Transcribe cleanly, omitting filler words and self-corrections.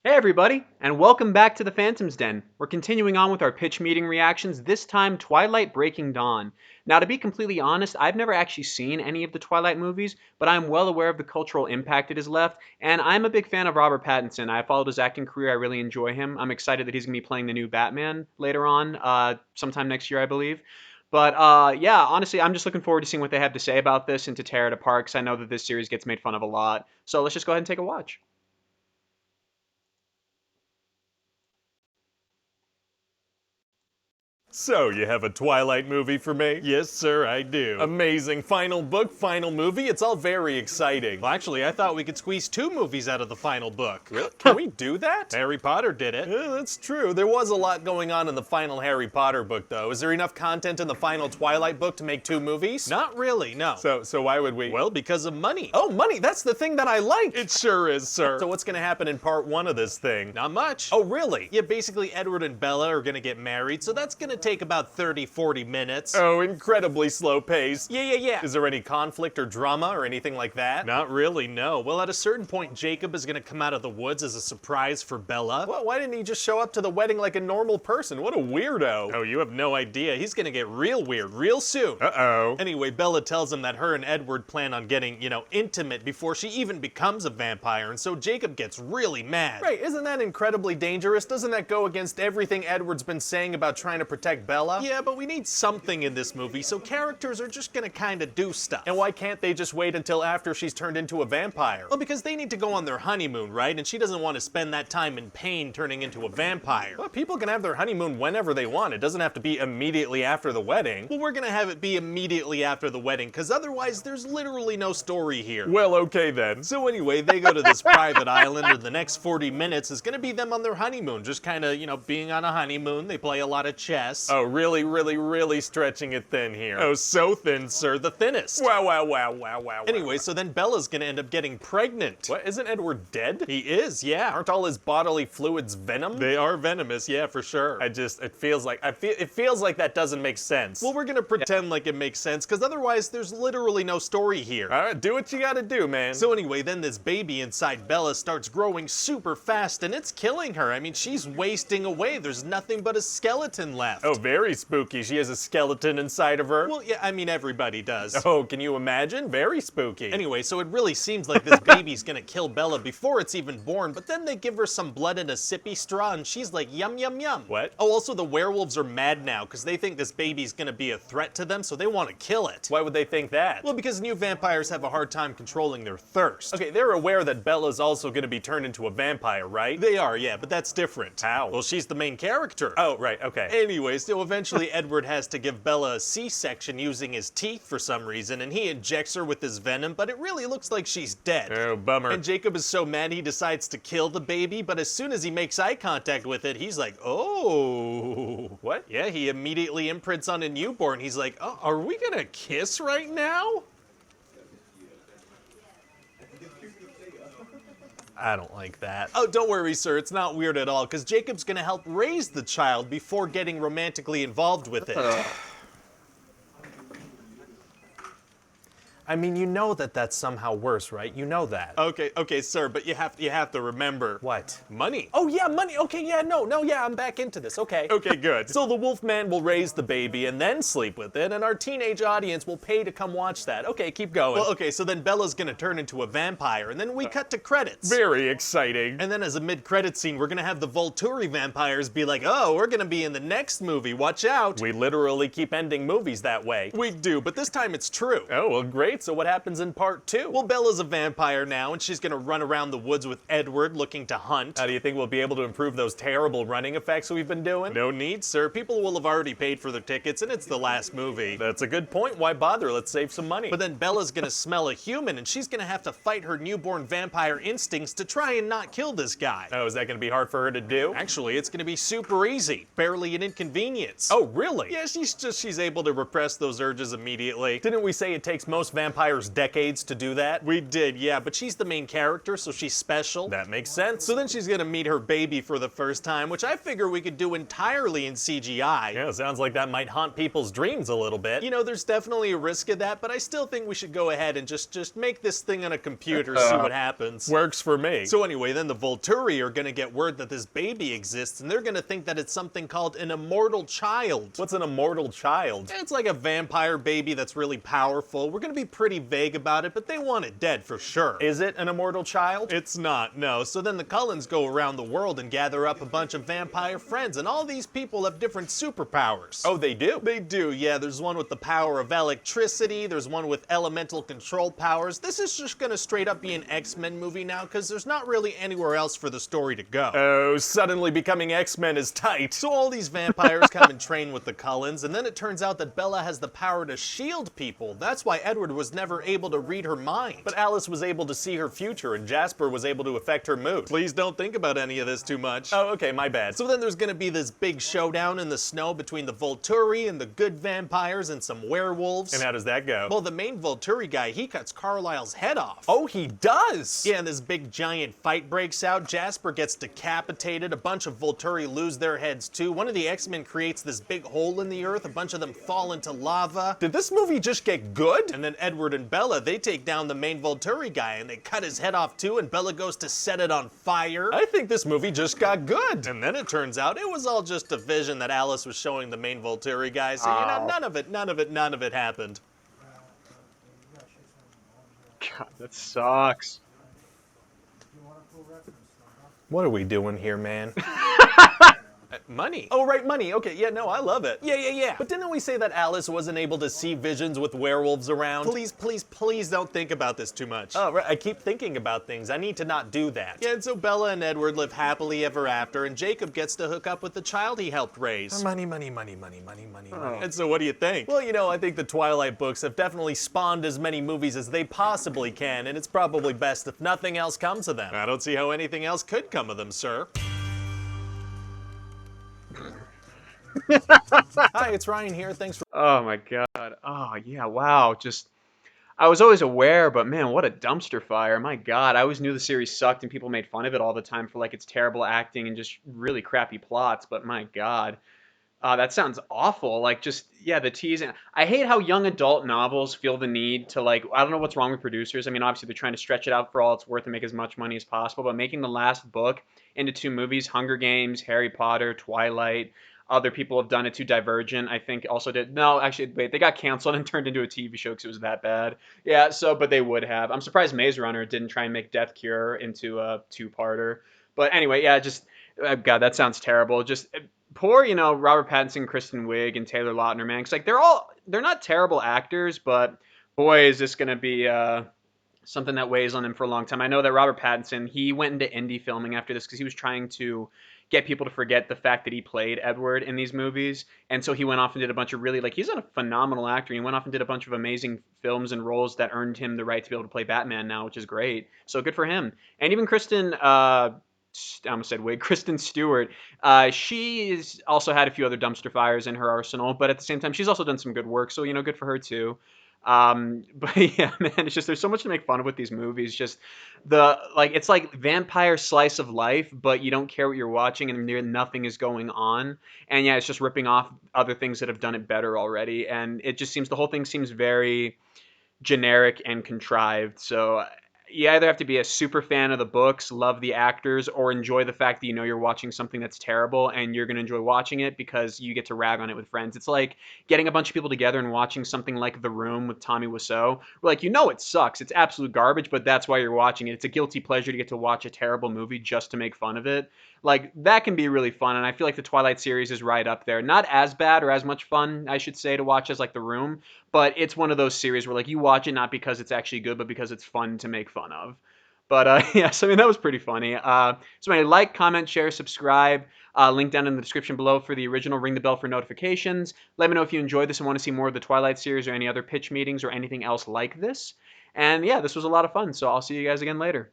Hey everybody, and welcome back to the Phantom's Den. We're continuing on with our pitch meeting reactions, this time Twilight Breaking Dawn. Now to be completely honest, I've never actually seen any of the Twilight movies, but I'm well aware of the cultural impact it has left, and I'm a big fan of Robert Pattinson. I followed his acting career, I really enjoy him. I'm excited that he's going to be playing the new Batman later on, sometime next year I believe. But yeah, honestly, I'm just looking forward to seeing what they have to say about this and to tear it apart, because I know that this series gets made fun of a lot. So let's just go ahead and take a watch. So, you have a Twilight movie for me? Yes, sir, I do. Amazing. Final book, final movie. It's all very exciting. Well, actually, I thought we could squeeze 2 movies out of the final book. Really? Can we do that? Harry Potter did it. Yeah, that's true. There was a lot going on in the final Harry Potter book, though. Is there enough content in the final Twilight book to make 2 movies? Not really, no. So why would we? Well, because of money. Oh, money! That's the thing that I like! It sure is, sir. So what's gonna happen in part 1 of this thing? Not much. Oh, really? Yeah, basically Edward and Bella are gonna get married, so that's gonna take about 30-40 minutes. Oh, incredibly slow pace. Yeah. Is there any conflict or drama or anything like that? Not really, no. Well, at a certain point, Jacob is gonna come out of the woods as a surprise for Bella. Well, why didn't he just show up to the wedding like a normal person? What a weirdo. Oh, you have no idea. He's gonna get real weird real soon. Uh-oh. Anyway, Bella tells him that her and Edward plan on getting, intimate before she even becomes a vampire, and so Jacob gets really mad. Right, isn't that incredibly dangerous? Doesn't that go against everything Edward's been saying about trying to protect Bella? Yeah, but we need something in this movie, so characters are just gonna kinda do stuff. And why can't they just wait until after she's turned into a vampire? Well, because they need to go on their honeymoon, right? And she doesn't want to spend that time in pain turning into a vampire. Well, people can have their honeymoon whenever they want. It doesn't have to be immediately after the wedding. Well, we're gonna have it be immediately after the wedding, because otherwise there's literally no story here. Well, okay then. So anyway, they go to this private island, and the next 40 minutes is gonna be them on their honeymoon, just kinda, being on a honeymoon. They play a lot of chess. Oh, really stretching it thin here. Oh, so thin, sir, the thinnest. Wow. Anyway, so then Bella's gonna end up getting pregnant. What, isn't Edward dead? He is, yeah. Aren't all his bodily fluids venom? They are venomous, yeah, for sure. It feels like that doesn't make sense. Well, we're gonna pretend like it makes sense, because otherwise there's literally no story here. All right, do what you gotta do, man. So anyway, then this baby inside Bella starts growing super fast, and it's killing her. I mean, she's wasting away. There's nothing but a skeleton left. Oh, very spooky. She has a skeleton inside of her. Well, yeah, I mean, everybody does. Oh, can you imagine? Very spooky. Anyway, so it really seems like this baby's gonna kill Bella before it's even born, but then they give her some blood in a sippy straw, and she's like, yum, yum, yum. What? Oh, also the werewolves are mad now, because they think this baby's gonna be a threat to them, so they want to kill it. Why would they think that? Well, because new vampires have a hard time controlling their thirst. Okay, they're aware that Bella's also gonna be turned into a vampire, right? They are, yeah, but that's different. How? Well, she's the main character. Oh, right, okay. Anyway, so eventually Edward has to give Bella a C-section using his teeth for some reason, and he injects her with his venom, but it really looks like she's dead. Oh, bummer. And Jacob is so mad he decides to kill the baby, but as soon as he makes eye contact with it, he's like, oh. What? Yeah, he immediately imprints on a newborn. He's like, oh, are we gonna kiss right now? I don't like that. Oh, don't worry, sir. It's not weird at all, because Jacob's gonna help raise the child before getting romantically involved with it. I mean, you know that that's somehow worse, right? You know that. Okay, sir, but you have to remember. What? Money. Oh, yeah, money. Okay, yeah, no, yeah, I'm back into this. Okay. Okay, good. So the Wolfman will raise the baby and then sleep with it, and our teenage audience will pay to come watch that. Okay, keep going. Well, okay, so then Bella's gonna turn into a vampire, and then we cut to credits. Very exciting. And then as a mid-credit scene, we're gonna have the Volturi vampires be like, oh, we're gonna be in the next movie, watch out. We literally keep ending movies that way. We do, but this time it's true. Oh, well, great. So what happens in part 2? Well, Bella's a vampire now, and she's gonna run around the woods with Edward looking to hunt. How do you think we'll be able to improve those terrible running effects we've been doing? No need, sir. People will have already paid for their tickets, and it's the last movie. That's a good point. Why bother? Let's save some money. But then Bella's gonna smell a human, and she's gonna have to fight her newborn vampire instincts to try and not kill this guy. Oh, is that gonna be hard for her to do? Actually, it's gonna be super easy. Barely an inconvenience. Oh, really? Yeah, she's able to repress those urges immediately. Didn't we say it takes most vampires vampires decades to do that? We did, yeah, but she's the main character, so she's special. That makes sense. So then she's gonna meet her baby for the first time, which I figure we could do entirely in CGI. Yeah, sounds like that might haunt people's dreams a little bit. You know, there's definitely a risk of that, but I still think we should go ahead and just make this thing on a computer, see what happens. Works for me. So anyway, then the Volturi are gonna get word that this baby exists, and they're gonna think that it's something called an immortal child. What's an immortal child? It's like a vampire baby that's really powerful. We're gonna be pretty vague about it, but they want it dead for sure. Is it an immortal child? It's not, no. So then the Cullens go around the world and gather up a bunch of vampire friends, and all these people have different superpowers. Oh, they do? They do, yeah. There's one with the power of electricity, there's one with elemental control powers. This is just gonna straight up be an X-Men movie now, because there's not really anywhere else for the story to go. Oh, suddenly becoming X-Men is tight. So all these vampires come and train with the Cullens, and then it turns out that Bella has the power to shield people. That's why Edward was never able to read her mind. But Alice was able to see her future, and Jasper was able to affect her mood. Please don't think about any of this too much. Oh, okay, my bad. So then there's gonna be this big showdown in the snow between the Volturi and the good vampires and some werewolves. And how does that go? Well, the main Volturi guy, he cuts Carlisle's head off. Oh, he does? Yeah, and this big giant fight breaks out. Jasper gets decapitated. A bunch of Volturi lose their heads too. One of the X-Men creates this big hole in the earth. A bunch of them fall into lava. Did this movie just get good? And then Edward and Bella, they take down the main Volturi guy and they cut his head off too, and Bella goes to set it on fire. I think this movie just got good. And then it turns out it was all just a vision that Alice was showing the main Volturi guy, so you know, none of it happened. God, that sucks. What are we doing here, man? Money. Oh, right, money. Okay, yeah, no, I love it. Yeah. But didn't we say that Alice wasn't able to see visions with werewolves around? Please don't think about this too much. Oh, right, I keep thinking about things. I need to not do that. Yeah, and so Bella and Edward live happily ever after, and Jacob gets to hook up with the child he helped raise. Money. And so what do you think? Well, you know, I think the Twilight books have definitely spawned as many movies as they possibly can, and it's probably best if nothing else comes of them. I don't see how anything else could come of them, sir. Hi, it's Ryan here. Thanks for... Oh my God. Oh yeah, wow. I was always aware, but man, what a dumpster fire. My God, I always knew the series sucked and people made fun of it all the time for like its terrible acting and just really crappy plots, but my God. That sounds awful. Like the teasing. I hate how young adult novels feel the need to like, I don't know what's wrong with producers. I mean, obviously they're trying to stretch it out for all it's worth and make as much money as possible, but making the last book into 2 movies, Hunger Games, Harry Potter, Twilight, other people have done it too. Divergent, I think, also did. No, actually, wait, they got canceled and turned into a TV show because it was that bad. Yeah, but they would have. I'm surprised Maze Runner didn't try and make Death Cure into a 2-parter. But anyway, yeah, God, that sounds terrible. Poor, Robert Pattinson, Kristen Wiig, and Taylor Lautner, man. Because, like, they're not terrible actors, but boy, is this going to be something that weighs on him for a long time. I know that Robert Pattinson, he went into indie filming after this because he was trying to get people to forget the fact that he played Edward in these movies. And so he went off and did a bunch of he's a phenomenal actor. He went off and did a bunch of amazing films and roles that earned him the right to be able to play Batman now, which is great. So good for him. And even Kristen Stewart, she's also had a few other dumpster fires in her arsenal, but at the same time, she's also done some good work. So, good for her too. But yeah, man, it's just, there's so much to make fun of with these movies. Just it's like vampire slice of life, but you don't care what you're watching and nothing is going on. And yeah, it's just ripping off other things that have done it better already. And it just the whole thing seems very generic and contrived. So you either have to be a super fan of the books, love the actors, or enjoy the fact that you're watching something that's terrible and you're going to enjoy watching it because you get to rag on it with friends. It's like getting a bunch of people together and watching something like The Room with Tommy Wiseau. We're like, it sucks. It's absolute garbage, but that's why you're watching it. It's a guilty pleasure to get to watch a terrible movie just to make fun of it. Like, that can be really fun, and I feel like the Twilight series is right up there. Not as bad or as much fun, I should say, to watch as, like, The Room, but it's one of those series where, like, you watch it not because it's actually good, but because it's fun to make fun of. But, yes, I mean, that was pretty funny. So anyway, like, comment, share, subscribe. Link down in the description below for the original. Ring the bell for notifications. Let me know if you enjoyed this and want to see more of the Twilight series or any other pitch meetings or anything else like this. And, yeah, this was a lot of fun, so I'll see you guys again later.